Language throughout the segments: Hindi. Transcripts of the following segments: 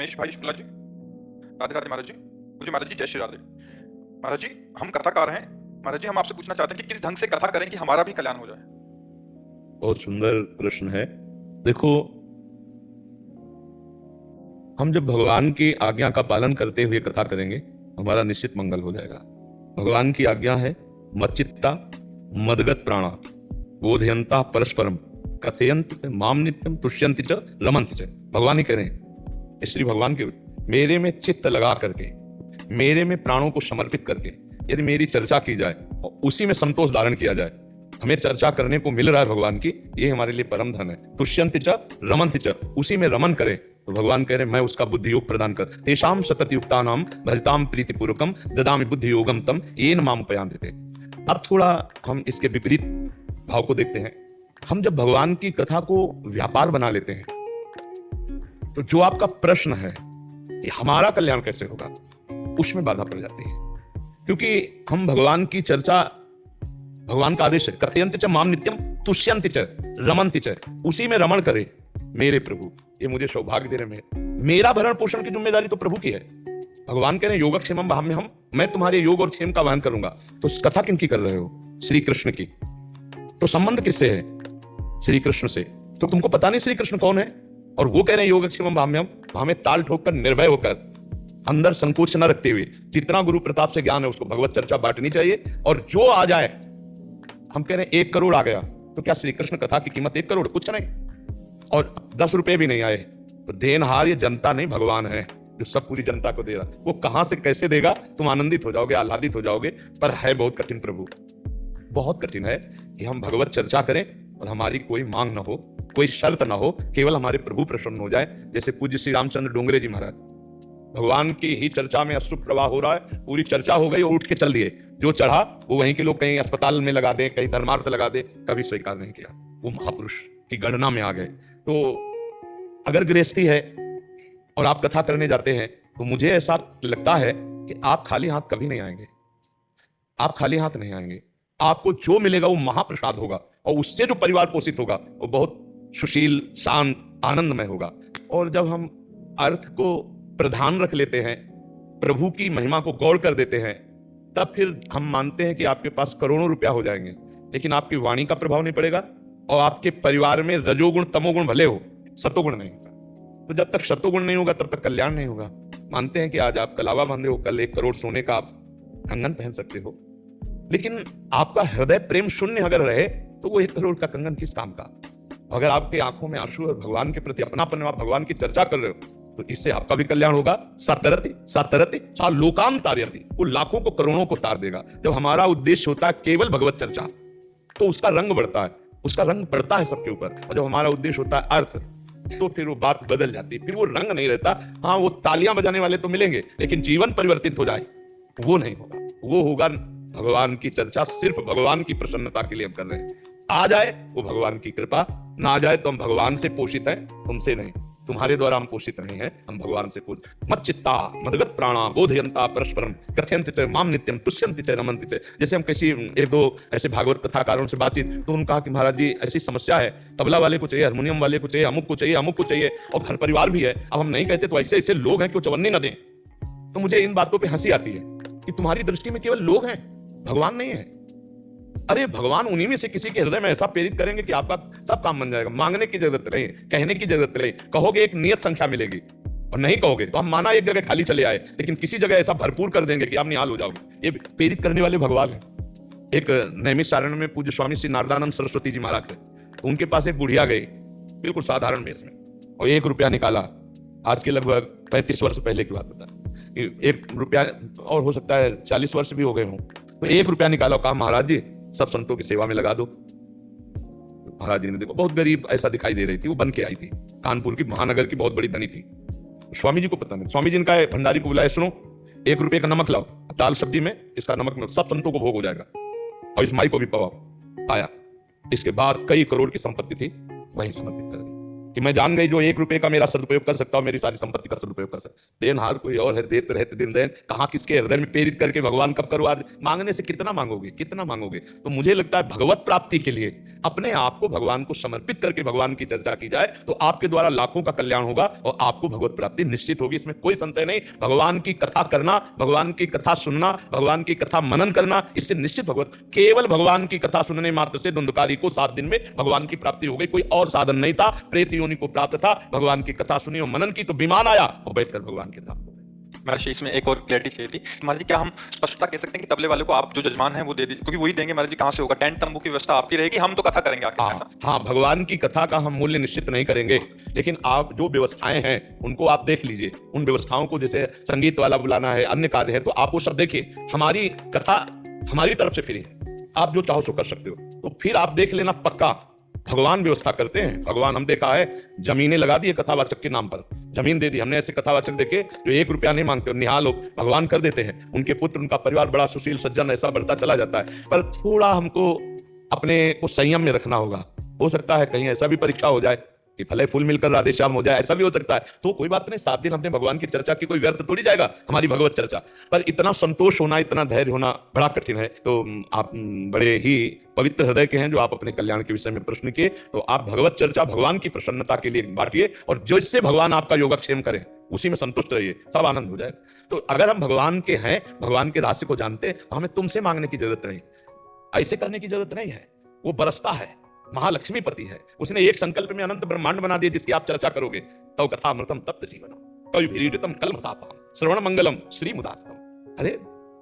रमेश भाई शुक्ला जी। राधे राधे महाराज जी। मुझे महाराज जी जय श्री राधे। महाराज जी हम कथाकार हैं। महाराज जी हम आपसे पूछना चाहते हैं कि किस ढंग से कथा करें कि हमारा भी कल्याण हो जाए। बहुत सुंदर प्रश्न है। देखो, हम जब भगवान की आज्ञा का पालन करते हुए कथा करेंगे हमारा निश्चित मंगल हो जाएगा। भगवान की आज्ञा है मच्चित्ता मदगत प्राणा बोधयंता परस्परम कथयंत माम नित्यम तुष्यंति च रमन्ति च। भगवान ही कह रहे हैं, श्री भगवान के मेरे में चित्त लगा करके, मेरे में प्राणों को समर्पित करके यदि मेरी चर्चा की जाए और उसी में संतोष धारण किया जाए, हमें चर्चा करने को मिल रहा है भगवान की, ये हमारे लिए परम धन है। तुष्यंति च रमन्ति च, उसी में रमन करे तो भगवान कह रहे मैं उसका बुद्धि योग प्रदान कर। तेषाम सतत युक्तानाम भजताम प्रीति पूर्वकम ददामि बुद्धि योगम तम येन माम उपयान्ति। अब थोड़ा हम इसके विपरीत भाव को देखते हैं। हम जब भगवान की कथा को व्यापार बना लेते हैं तो जो आपका प्रश्न है कि हमारा कल्याण कैसे होगा, उसमें बाधा पड़ जाती है। क्योंकि हम भगवान की चर्चा, भगवान का आदेश है कथयन्ति च माम नित्यम तुष्यन्ति च रमन्ति च, उसी में रमण करे मेरे प्रभु। ये मुझे सौभाग्य दे रहे हैं। मेरा भरण पोषण की जिम्मेदारी तो प्रभु की है। भगवान कह रहे हैं योगक्षेमम वहाम्यहम्, मैं तुम्हारे योग और क्षेम का वहन करूंगा। तो कथा किनकी कर रहे हो? श्री कृष्ण की। तो संबंध किससे है? श्री कृष्ण से। तो तुमको पता नहीं श्री कृष्ण कौन है? और वो कह रहे हैं योगक्षेमम वहाम्यहम्, हमें ताल ठोक कर निर्भय होकर अंदर संकोच न रखते हुए जितना गुरु प्रताप से ज्ञान है उसको भगवत चर्चा बांटनी चाहिए। और जो आ जाए, हम कह रहे हैं 1 करोड़ आ गया तो क्या श्री कृष्ण कथा की कीमत 1 करोड़? कुछ नहीं। और 10 रुपए भी नहीं आए तो देनहार ये जनता नहीं भगवान है जो सब पूरी जनता को दे रहा। वो कहां से कैसे देगा तुम आनंदित हो जाओगे, आह्लादित हो जाओगे। पर है बहुत कठिन प्रभु, बहुत कठिन है कि हम भगवत चर्चा करें और हमारी कोई मांग ना हो, कोई शर्त ना हो, केवल हमारे प्रभु प्रसन्न हो जाए। जैसे पूज्य श्री रामचंद्र डोंगरे जी महाराज, भगवान की ही चर्चा में अश्रु प्रवाह हो रहा है, पूरी चर्चा हो गई और उठ के चल दिए। जो चढ़ा वो वहीं के लोग कहीं अस्पताल में लगा दे, कहीं धर्मार्थ लगा दे, कभी स्वीकार नहीं किया। वो महापुरुष की गणना में आ गए। तो अगर गृहस्थी है और आप कथा करने जाते हैं तो मुझे ऐसा लगता है कि आप खाली हाथ कभी नहीं आएंगे। आप खाली हाथ नहीं आएंगे। आपको जो मिलेगा वो महाप्रसाद होगा और उससे जो परिवार पोषित होगा वो बहुत सुशील, शांत, आनंदमय होगा। और जब हम अर्थ को प्रधान रख लेते हैं, प्रभु की महिमा को गौर कर देते हैं, तब फिर हम मानते हैं कि आपके पास करोड़ों रुपया हो जाएंगे, लेकिन आपकी वाणी का प्रभाव नहीं पड़ेगा और आपके परिवार में रजोगुण तमोगुण भले हो, सतोगुण नहीं होगा। तो जब तक सतोगुण नहीं होगा तब तक कल्याण नहीं होगा। मानते हैं कि आज आप कलावा बांधे हो, कल 1 करोड़ सोने का आप कंगन पहन सकते हो, लेकिन आपका हृदय प्रेम शून्य अगर रहे तो वो 1 करोड़ का कंगन किस काम का? अगर आपके आंखों में आंसू और भगवान के प्रति अपनापन, आप भगवान की चर्चा कर रहे हो, तो इससे आपका भी कल्याण होगा। सतरति सतरति सा लोकाम तारयति, वो लाखों को करोड़ों को तार देगा। जब हमारा उद्देश्य होता है केवल भगवत चर्चा तो उसका रंग बढ़ता है, उसका रंग पड़ता है सबके ऊपर। और जब हमारा उद्देश्य होता है अर्थ तो फिर वो बात बदल जाती है, फिर वो रंग नहीं रहता। हाँ, वो तालियां बजाने वाले तो मिलेंगे, लेकिन जीवन परिवर्तित हो जाए वो नहीं होगा। वो होगा भगवान की चर्चा सिर्फ भगवान की प्रसन्नता के लिए हम कर रहे हैं। आ जाए वो भगवान की कृपा, ना आ जाए तो हम भगवान से पोषित हैं, तुमसे नहीं। तुम्हारे द्वारा हम पोषित नहीं हैं, हम भगवान से पोषित। मच्चित्ता मदगत प्राणा बोधयंता परस्परम कथयन्ति च माम नित्यम तुष्यन्ति च रमन्ति च। जैसे हम किसी 1-2 ऐसे भागवत कथाकारों से बातचीत, तो उन्होंने कहा कि महाराज जी ऐसी समस्या है, तबला वाले को चाहिए, हारमोनियम वाले को चाहिए, अमुक को चाहिए, अमुक को चाहिए, और घर परिवार भी है। अब हम नहीं कहते तो ऐसे ऐसे लोग हैं कि वो चवन्नी न दें। तो मुझे इन बातों पर हंसी आती है कि तुम्हारी दृष्टि में केवल लोग हैं, भगवान नहीं है। अरे भगवान उन्हीं में से किसी के हृदय में ऐसा प्रेरित करेंगे कि आपका सब काम बन जाएगा। मांगने की जरूरत नहीं, कहने की जरूरत नहीं। कहोगे एक नियत संख्या मिलेगी, और नहीं कहोगे तो हम माना एक जगह खाली चले आए, लेकिन किसी जगह ऐसा भरपूर कर देंगे कि आप निहाल हो जाओगे। ये प्रेरित करने वाले भगवान है। एक नैमिषारण्य में पूज्य स्वामी श्री नारदानंद सरस्वती जी महाराज थे, तो उनके पास एक बुढ़िया गई बिल्कुल साधारण वेश में, और 1 रुपया निकाला। आज के लगभग 35 वर्ष पहले की बात बता, 1 रुपया, और हो सकता है 40 वर्ष भी हो गए हों। तो 1 रुपया निकाला, कहा महाराज जी सब संतों की सेवा में लगा दो। महाराज जी ने देखो, बहुत गरीब ऐसा दिखाई दे रही थी, वो बन के आई थी, कानपुर की महानगर की बहुत बड़ी धनी थी। स्वामी जी को पता नहीं, स्वामी जी ने कहा भंडारी को बुलाया, सुनो 1 रुपये का नमक लाओ, दाल सब्जी में इसका नमक में सब संतों को भोग हो जाएगा, और इस माई को भी पवाओ। आया, इसके बाद कई करोड़ की संपत्ति थी वहीं समर्पित कर दी। कि मैं जान गई जो 1 रुपए का मेरा सदुपयोग कर सकता हूं, मेरी सारी संपत्ति का सदुपयोग कर सकता। देनहार कोई और है, देते रहते दिन देन, कहाँ किसके हृदय में प्रेरित करके भगवान कब करो। आज मांगने से कितना मांगोगे, कितना मांगोगे। तो मुझे लगता है भगवत प्राप्ति के लिए अपने आप को भगवान को समर्पित करके भगवान की चर्चा की जाए तो आपके द्वारा लाखों का कल्याण होगा और आपको भगवत प्राप्ति निश्चित होगी, इसमें कोई संशय नहीं। भगवान की कथा करना, भगवान की कथा सुनना, भगवान की कथा मनन करना, इससे निश्चित भगवत, केवल भगवान की कथा सुनने मात्र से धुंधकारी को 7 दिन में भगवान की प्राप्ति हो गई। कोई और साधन नहीं था, प्रेत योनि को प्राप्त था। भगवान की कथा सुनी और मनन की तो विमान आया और बैठकर भगवान के धाम। महर्षि इसमें एक और क्लैरिटी चाहिए थी महाराज जी, क्या हम स्पष्टता कह सकते हैं कि तबले वाले को आप जो जजमान हैं वो दे दीजिए, क्योंकि वही देंगे महाराज जी, कहाँ से होगा, टेंट तंबू की व्यवस्था आपकी रहेगी, हम तो कथा करेंगे आके ऐसा। हाँ, भगवान की कथा का हम मूल्य निश्चित नहीं करेंगे, लेकिन आप जो व्यवस्थाएं हैं उनको आप देख लीजिए। उन व्यवस्थाओं को, जैसे संगीत वाला बुलाना है, अन्य कार्य है, तो आप वो सब देखिए। हमारी कथा हमारी तरफ से फ्री है, आप जो चाहो सो कर सकते हो। तो फिर आप देख लेना, पक्का भगवान व्यवस्था करते हैं। भगवान, हम देखा है, जमीनें लगा दी है कथावाचक के नाम पर, जमीन दे दी हमने। ऐसे कथावाचक देखे जो 1 रुपया नहीं मांगते, निहाल लोग भगवान कर देते हैं। उनके पुत्र, उनका परिवार बड़ा सुशील सज्जन ऐसा बढ़ता चला जाता है। पर थोड़ा हमको अपने को संयम में रखना होगा। हो सकता है कहीं ऐसा भी परीक्षा हो जाए कि फले फूल मिलकर राधे श्याम हो जाए, ऐसा भी हो सकता है। तो कोई बात नहीं, 7 दिन हमने भगवान की चर्चा की, कोई व्यर्थ थोड़ी जाएगा हमारी भगवत चर्चा। पर इतना संतोष होना, इतना धैर्य होना बड़ा कठिन है। तो आप बड़े ही पवित्र हृदय के हैं जो आप अपने कल्याण के विषय में प्रश्न किए। तो आप भगवत चर्चा भगवान की प्रसन्नता के लिए बांटिए और जो इससे भगवान आपका योगक्षेम करें उसी में संतुष्ट रहिए, सब आनंद हो जाए। तो अगर हम भगवान के हैं, भगवान के रहस्य को जानते हैं, तो हमें तुमसे मांगने की जरूरत नहीं, ऐसे करने की जरूरत नहीं है। वो बरसता है, महालक्ष्मीपति है, उसने एक संकल्प में अनंत ब्रह्मांड बना दिया जिसकी आप चर्चा करोगे। तव कथा अमृतम तप्त जीवनम कवि भीरितम कल्मषापहम श्रवण मंगलम श्री मुदारतम। अरे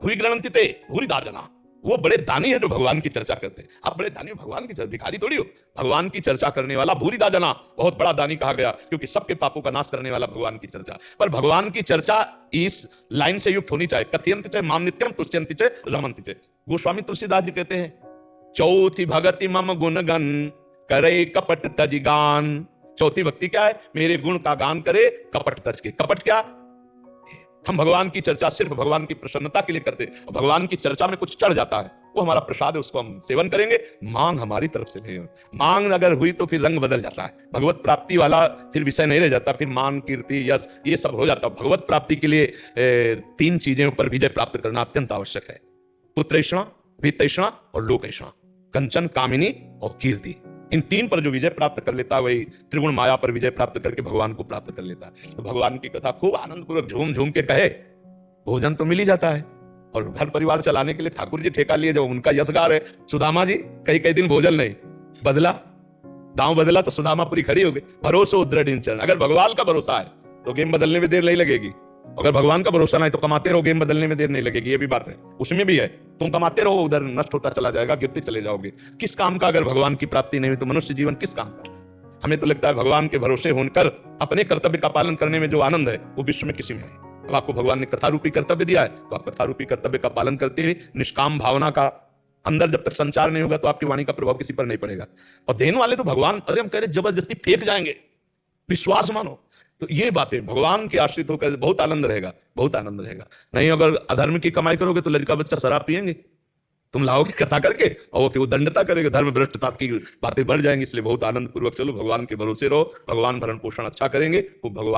भूरि गृणन्ति ते भूरिदा जना, वो बड़े दानी है जो भगवान की चर्चा करते हैं। आप बड़े दानी हो, भगवान की चर्चा, भिखारी थोड़ी हो। भगवान की चर्चा करने वाला भूरिदा जना बहुत बड़ा दानी कहा गया, क्योंकि सबके पापों का नाश करने वाला भगवान की चर्चा। पर भगवान की चर्चा इस लाइन से युक्त होनी चाहिए, कथयन्ति च माम नित्यम तुष्यन्ति च रमन्ति च। गोस्वामी तुलसीदास जी कहते हैं, चौथी भगति मम गुण गन करे कपट तज गान। चौथी भक्ति क्या है? मेरे गुण का गान करे कपट तज के। कपट क्या? हम भगवान की चर्चा सिर्फ भगवान की प्रसन्नता के लिए करते हैं। भगवान की चर्चा में कुछ चढ़ जाता है, वो हमारा प्रसाद है, उसको हम सेवन करेंगे। मांग हमारी तरफ से नहीं, मांग अगर हुई तो फिर रंग बदल जाता है। भगवत प्राप्ति वाला फिर विषय नहीं रह जाता, फिर मान, कीर्ति, यश, ये सब हो जाता है। भगवत प्राप्ति के लिए 3 चीजें पर विजय प्राप्त करना अत्यंत आवश्यक है, पुत्रैषणा, वित्तैषणा और लोकैषणा। कंचन, कामिनी और कीर्ति, इन 3 पर जो विजय प्राप्त कर लेता है वही त्रिगुण माया पर विजय प्राप्त करके भगवान को प्राप्त कर लेता है। तो भगवान की कथा खूब आनंद पूर्वक झूम झूम के कहे, भोजन तो मिल ही जाता है। और घर परिवार चलाने के लिए ठाकुर जी ठेका लिए, जब उनका यशगार है। सुदामा जी कई कई दिन भोजन नहीं, बदला दांव बदला तो सुदामा पूरी खड़ी हो गई। भरोसो दृढ़ इंचन, अगर भगवान का भरोसा है तो गेम बदलने में देर नहीं लगेगी। अगर भगवान का भरोसा नहीं तो कमाते रहो, गेम बदलने में देर नहीं लगेगी। ये भी बात है, उसमें भी है। तुम कमाते रहो, उधर नष्ट होता चला जाएगा, गिरते चले जाओगे। किस काम का अगर भगवान की प्राप्ति नहीं हुई तो मनुष्य जीवन किस काम का? हमें तो लगता है भगवान के भरोसे होकर अपने कर्तव्य का पालन करने में जो आनंद है वो विश्व में किसी में है। अब आपको भगवान ने कथा रूपी कर्तव्य दिया है तो आप कथा रूपी कर्तव्य का पालन करते हुए निष्काम भावना का अंदर जब तक संचार नहीं होगा तो आपकी वाणी का प्रभाव किसी पर नहीं पड़ेगा। और देने वाले तो भगवान, अरे हम कह रहे जबरदस्ती फेंक जाएंगे, विश्वास मानो। तो ये बातें भगवान के आश्रित होकर बहुत आनंद रहेगा, बहुत आनंद रहेगा। नहीं अगर अधर्म की कमाई करोगे तो लड़का बच्चा शराब पिएंगे, तुम लाओगे कथा करके और वो फिर वो दंडता करेगा, धर्म भ्रष्टता की बातें बढ़ जाएंगी। इसलिए बहुत आनंद पूर्वक चलो, भगवान के भरोसे रहो, भगवान भरण पोषण अच्छा करेंगे, वो भगवान